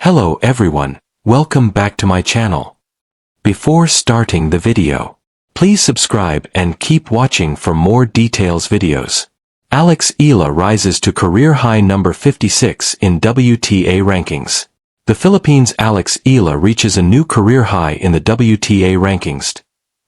Hello everyone, welcome back to my channel. Before starting the video, please subscribe and keep watching for more details videos. Eala rises to career high number 56 in WTA rankings. The Philippines' Eala reaches a new career high in the WTA rankings.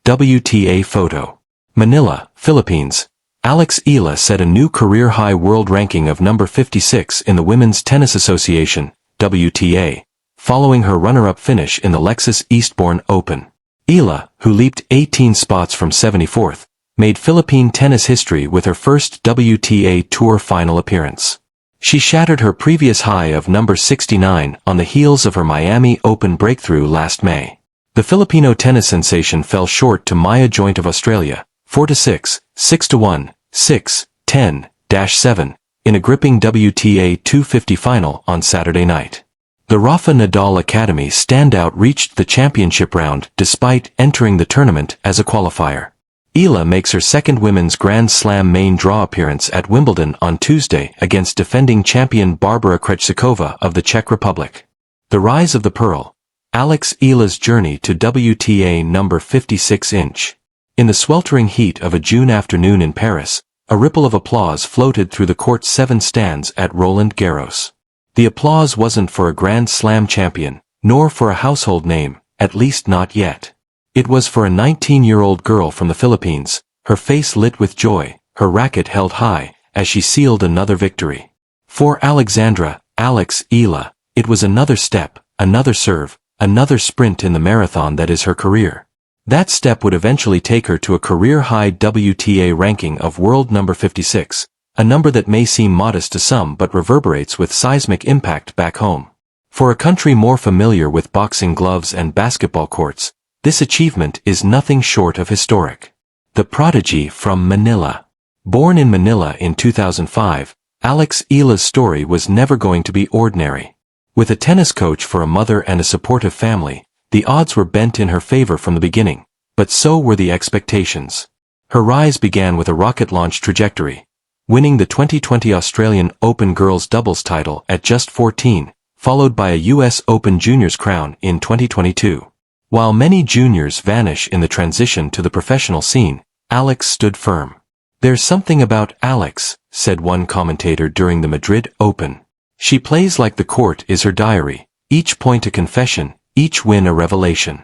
WTA photo. Manila, Philippines. Eala set a new career high world ranking of number 56 in the Women's Tennis Association, WTA, following her runner-up finish in the Lexus Eastbourne Open. Eala, who leaped 18 spots from 74th, made Philippine tennis history with her first WTA Tour final appearance. She shattered her previous high of number 69 on the heels of her Miami Open breakthrough last May. The Filipino tennis sensation fell short to Maya Joint of Australia, 4-6, 6-1, 6, 10-7, in a gripping WTA 250 final on Saturday night. The Rafa Nadal Academy standout reached the championship round despite entering the tournament as a qualifier. Eala makes her second Women's Grand Slam main draw appearance at Wimbledon on Tuesday against defending champion Barbara Krejcikova of the Czech Republic. The rise of the Pearl. Eala's journey to WTA number 56-inch. In the sweltering heat of a June afternoon in Paris, a ripple of applause floated through the court's 7 stands at Roland Garros. The applause wasn't for a Grand Slam champion, nor for a household name, at least not yet. It was for a 19-year-old girl from the Philippines, her face lit with joy, her racket held high, as she sealed another victory. For Eala, it was another step, another serve, another sprint in the marathon that is her career. That step would eventually take her to a career-high WTA ranking of world number 56, a number that may seem modest to some but reverberates with seismic impact back home. For a country more familiar with boxing gloves and basketball courts, this achievement is nothing short of historic. The prodigy from Manila. Born in Manila in 2005, Eala's story was never going to be ordinary. With a tennis coach for a mother and a supportive family, the odds were bent in her favor from the beginning, but so were the expectations. Her rise began with a rocket launch trajectory, winning the 2020 Australian Open girls doubles title at just 14, followed by a US Open juniors crown in 2022. While many juniors vanish in the transition to the professional scene, Eala stood firm. "There's something about Eala," said one commentator during the Madrid Open. "She plays like the court is her diary, each point a confession, each win a revelation."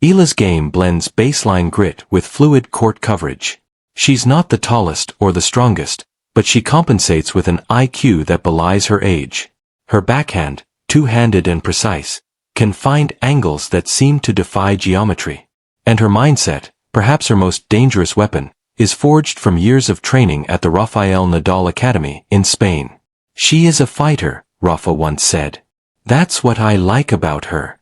Eala's game blends baseline grit with fluid court coverage. She's not the tallest or the strongest, but she compensates with an IQ that belies her age. Her backhand, two-handed and precise, can find angles that seem to defy geometry. And her mindset, perhaps her most dangerous weapon, is forged from years of training at the Rafael Nadal Academy in Spain. "She is a fighter," Rafa once said. "That's what I like about her."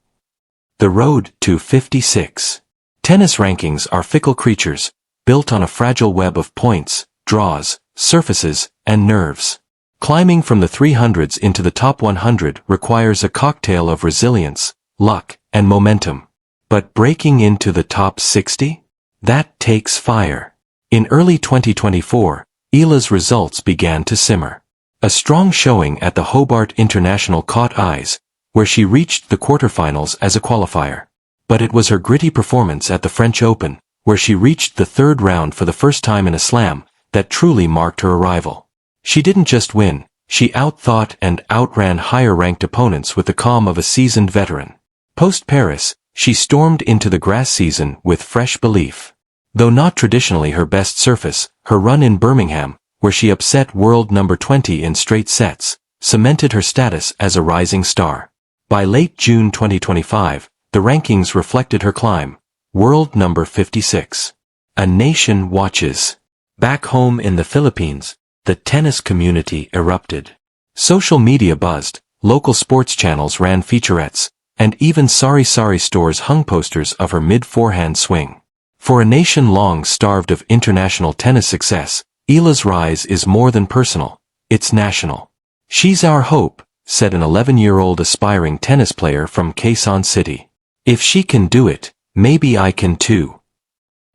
The road to 56. Tennis rankings are fickle creatures, built on a fragile web of points, draws, surfaces, and nerves. Climbing from the 300s into the top 100 requires a cocktail of resilience, luck, and momentum. But breaking into the top 60? That takes fire. In early 2024, Eala's results began to simmer. A strong showing at the Hobart International caught eyes, where she reached the quarterfinals as a qualifier. But it was her gritty performance at the French Open, where she reached the third round for the first time in a slam, that truly marked her arrival. She didn't just win, she outthought and outran higher-ranked opponents with the calm of a seasoned veteran. Post-Paris, she stormed into the grass season with fresh belief. Though not traditionally her best surface, her run in Birmingham, where she upset world number 20 in straight sets, cemented her status as a rising star. By late June 2025, the rankings reflected her climb. World number 56. A nation watches. Back home in the Philippines, the tennis community erupted. Social media buzzed, local sports channels ran featurettes, and even Sari stores hung posters of her mid-forehand swing. For a nation long starved of international tennis success, Eala's rise is more than personal, it's national. "She's our hope," said an 11-year-old aspiring tennis player from Quezon City. "If she can do it, maybe I can too."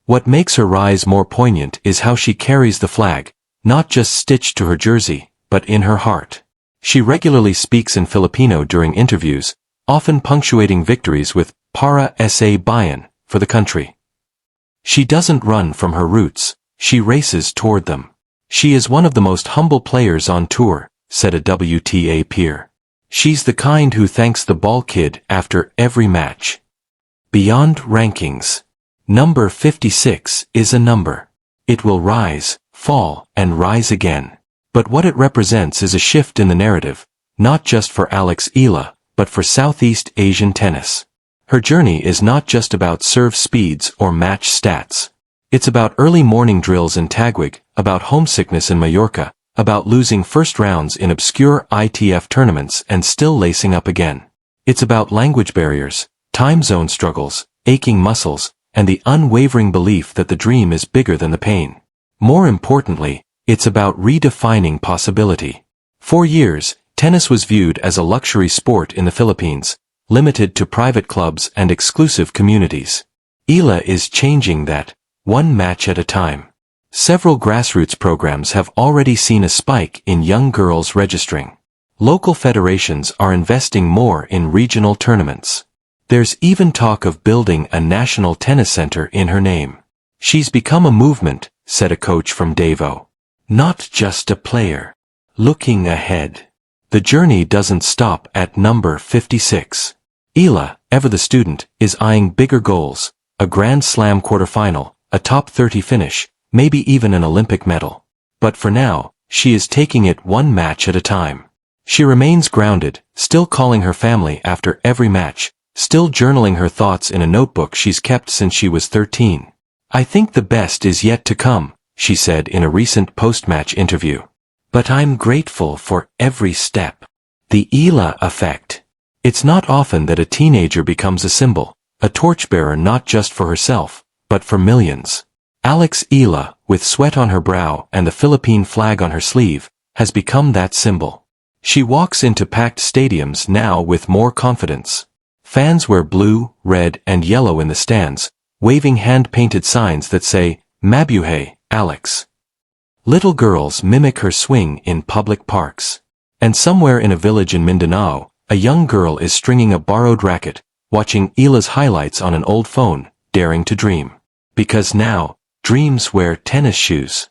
What makes her rise more poignant is how she carries the flag, not just stitched to her jersey, but in her heart. She regularly speaks in Filipino during interviews, often punctuating victories with "para sa bayan" for the country. She doesn't run from her roots, she races toward them. She is one of the most humble players on tour, said a WTA peer. She's the kind who thanks the ball kid after every match. Beyond rankings. Number 56 is a number. It will rise, fall, and rise again. But what it represents is a shift in the narrative, not just for Alex Eala, but for Southeast Asian tennis. Her journey is not just about serve speeds or match stats. It's about early morning drills in Taguig, about homesickness in Mallorca, about losing first rounds in obscure ITF tournaments and still lacing up again. It's about language barriers, time zone struggles, aching muscles, and the unwavering belief that the dream is bigger than the pain. More importantly, it's about redefining possibility. For years, tennis was viewed as a luxury sport in the Philippines, limited to private clubs and exclusive communities. Eala is changing that, one match at a time. Several grassroots programs have already seen a spike in young girls registering. Local federations are investing more in regional tournaments. There's even talk of building a national tennis center in her name. She's become a movement, said a coach from Davao. Not just a player. Looking ahead. The journey doesn't stop at number 56. Eala, ever the student, is eyeing bigger goals, a Grand Slam quarterfinal, a top 30 finish, maybe even an Olympic medal. But for now, she is taking it one match at a time. She remains grounded, still calling her family after every match, still journaling her thoughts in a notebook she's kept since she was 13. I think the best is yet to come, she said in a recent post-match interview. But I'm grateful for every step. The Eala effect. It's not often that a teenager becomes a symbol, a torchbearer not just for herself, but for millions. Alex Eala, with sweat on her brow and the Philippine flag on her sleeve, has become that symbol. She walks into packed stadiums now with more confidence. Fans wear blue, red, and yellow in the stands, waving hand-painted signs that say, "Mabuhay, Alex." Little girls mimic her swing in public parks. And somewhere in a village in Mindanao, a young girl is stringing a borrowed racket, watching Eala's highlights on an old phone, daring to dream. Because now, dreams wear tennis shoes.